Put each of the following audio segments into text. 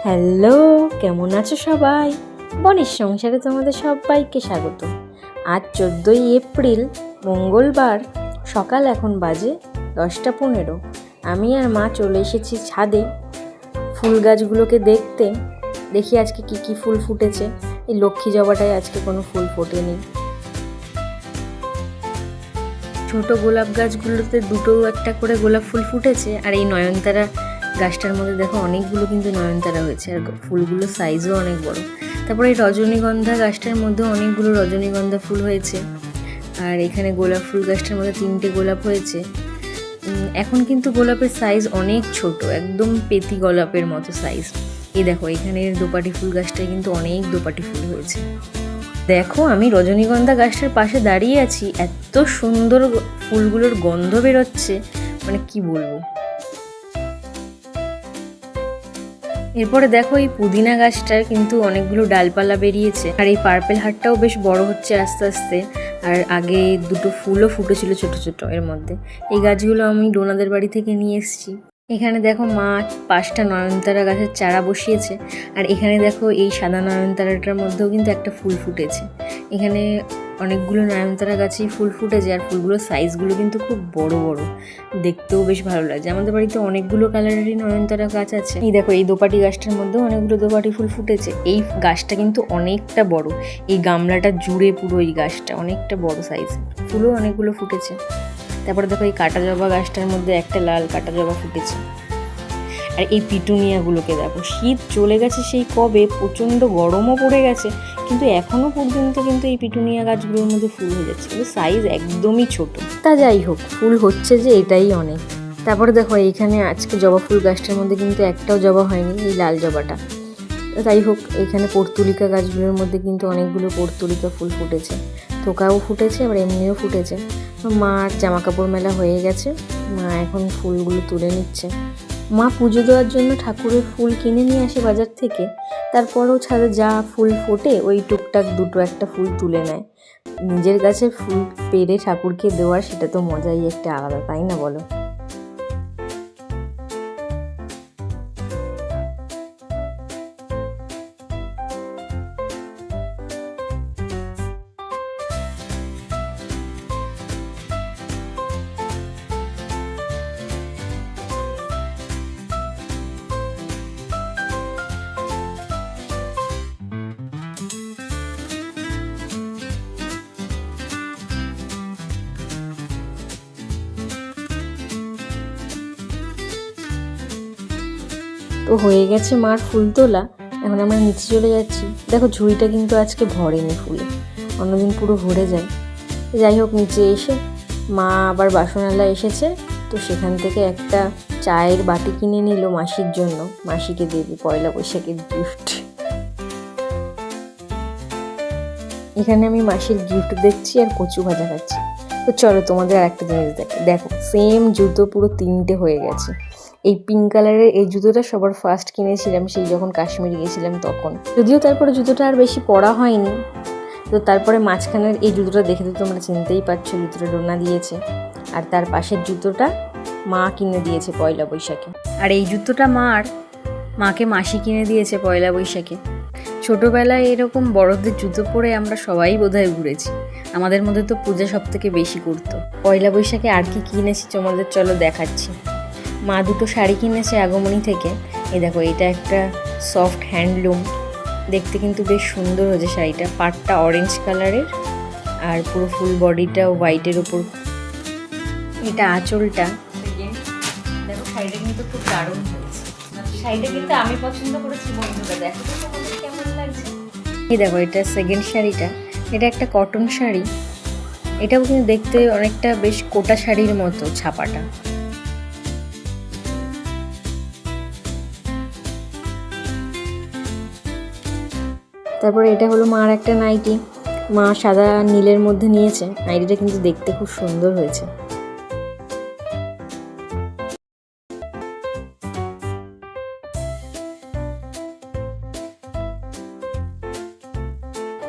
Hello, কেমন আছো সবাই? বনির সংসারে তোমাদের সবাইকে স্বাগত। আজ 14ই এপ্রিল, মঙ্গলবার। সকাল এখন বাজে 10:15। আমি আর মা চলে এসেছি ছাদে ফুল গাছগুলোকে দেখতে। দেখি আজকে কি কি ফুল ফুটেছে। এই লক্ষ্মী জবাটায় আজকে কোনো ফুল ফোটেনি। ছোট গোলাপ গাছগুলোতে দুটো একটা করে গোলাপ ফুল ফুটেছে, আর এই নয়নতারা গাছটার মধ্যে দেখো অনেকগুলো কিন্তু নয়নতারা হয়েছে, আর ফুলগুলোর সাইজও অনেক বড়। তারপরে এই রজনীগন্ধা গাছটার মধ্যে অনেকগুলো রজনীগন্ধা ফুল হয়েছে, আর এখানে গোলাপ ফুল গাছটার মধ্যে 3টে গোলাপ হয়েছে। এখন কিন্তু গোলাপের সাইজ অনেক ছোট, একদম পেতি গোলাপের মতো সাইজ। এই দেখো এখানে দোপাটি ফুল গাছটায় কিন্তু অনেক দোপাটি ফুল হয়েছে। দেখো আমি রজনীগন্ধা গাছটার পাশে দাঁড়িয়ে আছি, এত সুন্দর ফুলগুলোর গন্ধ বেরোচ্ছে, মানে কি বলবো। এরপরে দেখো এই পুদিনা গাছটার কিন্তু অনেকগুলো ডালপালা বেরিয়েছে, আর এই পার্পেল হারটাও বেশ বড় হচ্ছে আস্তে আস্তে। আর আগে দুটো ফুলও ফুটেছিল ছোট ছোট এর মধ্যে। এই গাছগুলো আমি ডোনাদের বাড়ি থেকে নিয়ে এসেছি। এখানে দেখো মা 5টা নয়নতারা গাছের চারা বসিয়েছে, আর এখানে দেখো এই সাদা নয়নতারাটার মধ্যেও কিন্তু একটা ফুল ফুটেছে। এখানে অনেকগুলো নয়নতারা গাছেই ফুল ফুটেছে, আর ফুলগুলোর সাইজগুলো কিন্তু খুব বড় বড়, দেখতেও বেশ ভালো লাগছে। আমাদের বাড়িতে অনেকগুলো কালারেরই নয়নতারা গাছ আছে। এই দেখো এই দোপাটি গাছটার মধ্যেও অনেকগুলো দোপাটি ফুল ফুটেছে। এই গাছটা কিন্তু অনেকটা বড়, এই গামলাটা জুড়ে পুরো এই গাছটা অনেকটা বড় সাইজ, ফুলও অনেকগুলো ফুটেছে। তারপরে দেখো এই কাটা জবা গাছটার মধ্যে একটা লাল কাটা জবা ফুটেছে। আর এই পিটুনিয়াগুলোকে দেখো, শীত চলে গেছে সেই কবে, প্রচণ্ড গরমও পড়ে গেছে, কিন্তু এখনও পর্যন্ত কিন্তু এই পিটুনিয়া গাছগুলোর মধ্যে ফুল হয়ে যাচ্ছে, কিন্তু সাইজ একদমই ছোট। তা যাই হোক, ফুল হচ্ছে যে এটাই অনেক। তারপরে দেখো এইখানে আজকে জবা ফুল গাছটার মধ্যে কিন্তু একটাও জবা হয়নি, এই লাল জবাটা। তাই হোক, এইখানে পর্তুলিকা গাছগুলোর মধ্যে কিন্তু অনেকগুলো পর্তুলিকা ফুল ফুটেছে, থোকাও ফুটেছে, আবার এমনিও ফুটেছে। মার জামা কাপড় মেলা হয়ে গেছে, মা এখন ফুলগুলো তুলে নিচ্ছে। মা পুজো দেওয়ার জন্য ঠাকুরের ফুল কিনে নিয়ে আসে বাজার থেকে, তারপরেও ছাদে যা ফুল ফোটে ওই টুকটাক দুটো একটা ফুল তুলে নেয়। নিজের গাছের ফুল পেড়ে ঠাকুরকে দেওয়ার সেটা তো মজাই একটা আলাদা, তাই না বলো? তো হয়ে গেছে মার ফুল তোলা, এখন আমরা নিচে চলে যাচ্ছি। দেখো ঝুড়িটা কিন্তু আজকে ভরেনি ফুলে, অন্যদিন পুরো ভরে যায়। যাই হোক, নিচে এসে মা আবার বাসনালা এসেছে, তো সেখান থেকে একটা চায়ের বাটি কিনে নিল মাসির জন্য, মাসিকে দেবে পয়লা বৈশাখের গিফট। এখানে আমি মাসির গিফট দেখছি আর কচু ভাজা খাচ্ছি। তো চলো তোমাদের আর একটা জিনিস দেখো, সেম জুতো পুরো 3টে হয়ে গেছে। এই পিঙ্ক কালারের এই জুতোটা সবার ফার্স্ট কিনেছিলাম সেই যখন কাশ্মীর গেছিলাম তখন, যদিও তারপরে জুতোটা আর বেশি পরা হয়নি। তো তারপরে মাঝখানের এই জুতোটা দেখে তো তোমরা চিনতেই পারছো, জুতোটা ডোনা দিয়েছে। আর তার পাশের জুতোটা মা কিনে দিয়েছে পয়লা বৈশাখে, আর এই জুতোটা মাকে মাসি কিনে দিয়েছে পয়লা বৈশাখে। ছোটোবেলায় এরকম বড়দের জুতো পরে আমরা সবাই বোধহয় ঘুরেছি। আমাদের মধ্যে তো পূজা সব থেকে বেশি করতো। পয়লা বৈশাখে আর কি কিনেছি তোমাদের চলো দেখাচ্ছি। মা দুটো শাড়ি কিনেছে আগমনী থেকে। এই দেখো, এটা একটা সফট হ্যান্ডলুম, দেখতে কিন্তু বেশ সুন্দর হয়েছে শাড়িটা। পাড়টা অরেঞ্জ কালারের, আর পুরো ফুল বডিটা হোয়াইটের ওপর। এটা আঁচলটা, দেখো শাড়িটা কিন্তু খুব দারুণ হয়েছে। শাড়িটা কিন্তু আমি পছন্দ করেছি বন্ধুরা, দেখো তো তোমাদের কেমন লাগছে। এই দেখো এটা সেকেন্ড শাড়িটা, এটা একটা কটন শাড়ি, এটাও কিন্তু দেখতে অনেকটা বেশ কোটা শাড়ির মতো ছাপাটা। তারপরে এটা হলো মার একটা নাইটি, মা সাদা নীলের মধ্যে নিয়েছে। নাইটিটা কিন্তু দেখতে খুব সুন্দর হয়েছে।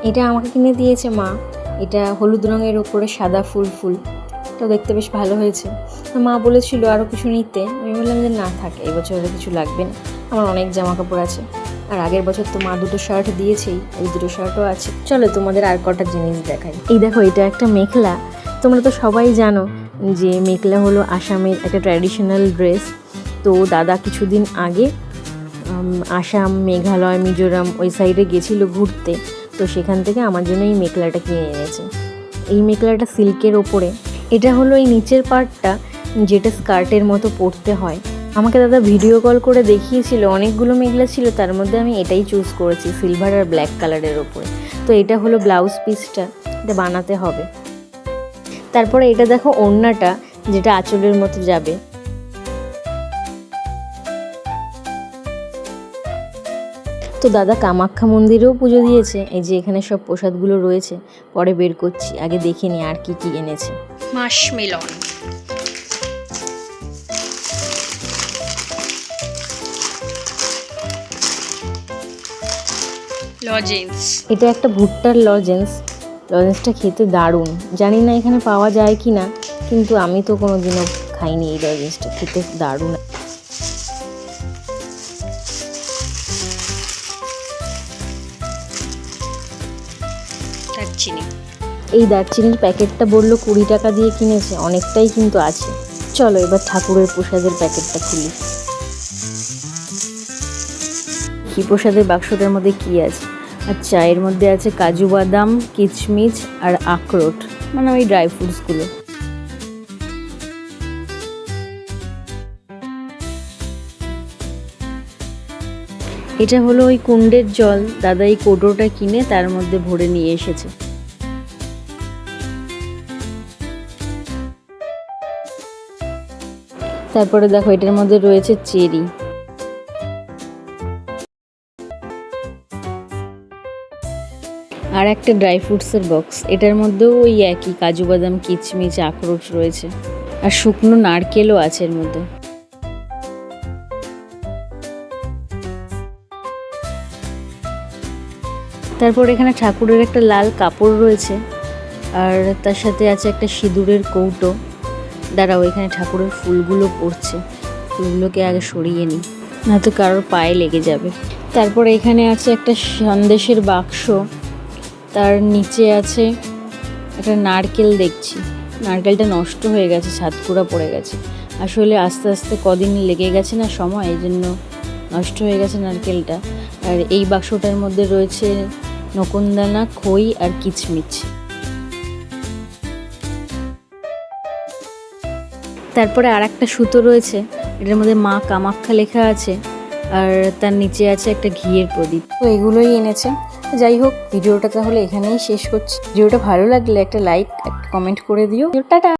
এটা আমাকে কিনে দিয়েছে মা, এটা হলুদ রঙের ওপরে সাদা ফুল ফুল, এটা দেখতে বেশ ভালো হয়েছে। মা বলেছিল আরও কিছু নিতে, আমি বললাম যে না থাকে, এবছর আর কিছু লাগবে না। আমার অনেক জামা কাপড় আছে, আর আগের বছর তো মা দুটো শার্ট দিয়েছেই, ওই দুটো শার্টও আছে। চলো তোমাদের আর কটা জিনিস দেখাই। এই দেখো, এটা একটা মেখলা। তোমরা তো সবাই জানো যে মেখলা হলো আসামের একটা ট্র্যাডিশনাল ড্রেস। তো দাদা কিছুদিন আগে আসাম, মেঘালয়, মিজোরাম ওই সাইডে গেছিলো ঘুরতে, তো সেখান থেকে আমার জন্য এই মেখলাটা কিনে এনেছে। এই মেখলাটা সিল্কের ওপরে, এটা হলো এই নিচের পার্টটা যেটা স্কার্টের মতো পরতে হয়। আমাকে দাদা ভিডিও কল করে দেখিয়েছিল, অনেকগুলো মেখলা ছিল, তার মধ্যে আমি এটাই চুজ করেছি সিলভার আর ব্ল্যাক কালারের ওপরে। তো এটা হলো ব্লাউজ পিসটা, এটা বানাতে হবে। তারপরে এটা দেখো ওড়নাটা, যেটা আঁচলের মতো যাবে। তো দাদা কামাখ্যা মন্দিরেও পুজো দিয়েছে। এই যে এখানে সব প্রসাদগুলো রয়েছে, পরে বের করছি, আগে দেখে নি আর কি কি এনেছে। মাশমেলন, লজেন্স, এটা একটা ভুট্টার লজেন্স। লজেন্সটা খেতে দারুণ, জানি না এখানে পাওয়া যায় কি না, কিন্তু আমি তো কোনোদিনও খাইনি এই লজেন্সটা, খেতে দারুণ। দারচিনি। এই দারচিনির প্যাকেটটা বললো 20 টাকা দিয়ে কিনেছে, অনেকটাই কিন্তু আছে। চলো এবার ঠাকুরের প্রসাদের প্যাকেটটা খুলি। কি প্রসাদের বাক্সটার মধ্যে কি আছে? আচ্ছা, এর মধ্যে আছে কাজু বাদাম, কিচমিচ আর আখরোট, মানে ওই ড্রাই ফ্রুটসগুলো। এটা হলো ওই কুণ্ডের জল, দাদা এই কৌটোটা কিনে তার মধ্যে ভরে নিয়ে এসেছে। তারপরে দেখো এটার মধ্যে রয়েছে চেরি। আর একটা ড্রাই ফ্রুটসের বক্স, এটার মধ্যেও ওই একই কাজু বাদাম, কিচমিচ, আখরোট রয়েছে, আর শুকনো নারকেলও আছে এর মধ্যে। তারপর এখানে ঠাকুরের একটা লাল কাপড় রয়েছে, আর তার সাথে আছে একটা সিঁদুরের কৌটো। দাঁড়াও, এখানে ঠাকুরের ফুলগুলো পড়ছে, ফুলগুলোকে আগে সরিয়ে নিই, না তো কারোর পায়ে লেগে যাবে। তারপর এখানে আছে একটা সন্দেশের বাক্স, তার নিচে আছে একটা নারকেল দেখছি। নারকেলটা নষ্ট হয়ে গেছে, ছাদকুড়া পড়ে গেছে। আসলে আস্তে আস্তে কদিন লেগে গেছে না সময়, এই জন্য নষ্ট হয়ে গেছে নারকেলটা। আর এই বাক্সটার মধ্যে রয়েছে নকুনদানা, খই আর কিচমিচ। তারপরে আর একটা সুতো রয়েছে, এটার মধ্যে মা কামাখ্যা লেখা আছে, আর তার নিচে আছে একটা ঘিয়ের প্রদীপ। তো এগুলোই এনেছে। যাই হোক, ভিডিওটা তাহলে এখানেই শেষ করছি। ভিডিওটা ভালো লাগলে একটা লাইক, একটা কমেন্ট করে দিও। টাটা।